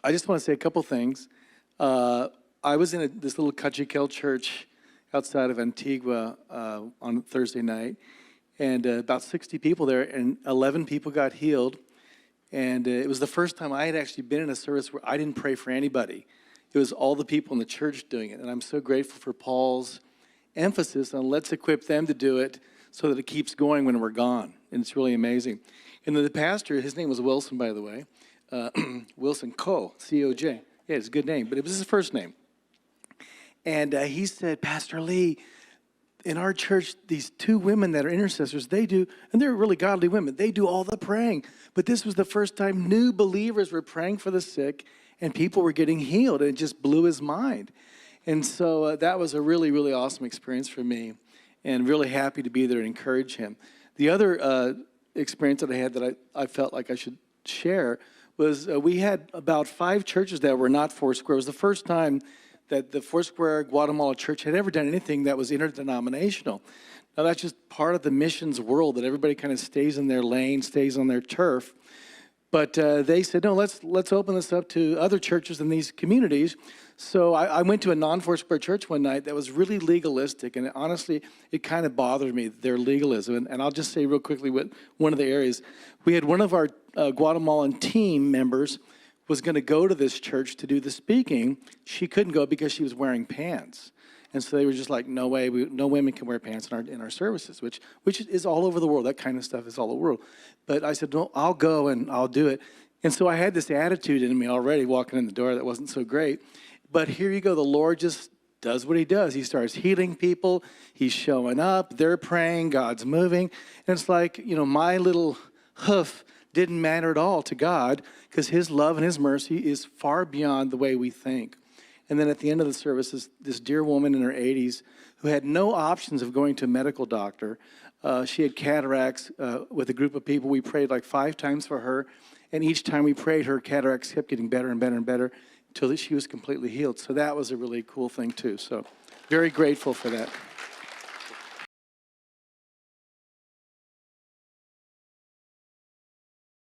I just want to say a couple things. I was in this little Cachiquel church outside of Antigua on Thursday night, and about 60 people there, and 11 people got healed. And it was the first time I had actually been in a service where I didn't pray for anybody. It was all the people in the church doing it. And I'm so grateful for Paul's emphasis on let's equip them to do it so that it keeps going when we're gone. And it's really amazing. And then the pastor, his name was Wilson, by the way, Wilson C-O-J. Yeah, it's a good name, but it was his first name. And he said, Pastor Lee, in our church, these two women that are intercessors, they do, and they're really godly women, they do all the praying. But this was the first time new believers were praying for the sick and people were getting healed. And it just blew his mind. And so that was a really, really awesome experience for me, and really happy to be there and encourage him. The other experience that I had that I felt like I should share was we had about 5 churches that were not Foursquare. It was the first time that the Foursquare Guatemala Church had ever done anything that was interdenominational. Now, that's just part of the missions world, that everybody kind of stays in their lane, stays on their turf. But they said, no, let's open this up to other churches in these communities. So I went to a non-Foursquare church one night that was really legalistic, and honestly, it kind of bothered me, their legalism. And I'll just say real quickly what one of the areas. We had one of our Guatemalan team members was going to go to this church to do the speaking. She couldn't go because she was wearing pants. And so they were just like, no way, no women can wear pants in our services, which is all over the world. That kind of stuff is all over the world. But I said, no, I'll go and I'll do it. And so I had this attitude in me already walking in the door that wasn't so great. But here you go, the Lord just does what he does. He starts healing people. He's showing up. They're praying. God's moving. And it's like, my little hoof didn't matter at all to God, because his love and his mercy is far beyond the way we think. And then at the end of the service, this dear woman in her 80s who had no options of going to a medical doctor. She had cataracts with a group of people. We prayed like 5 times for her. And each time we prayed, her cataracts kept getting better and better and better until she was completely healed. So that was a really cool thing too. So very grateful for that.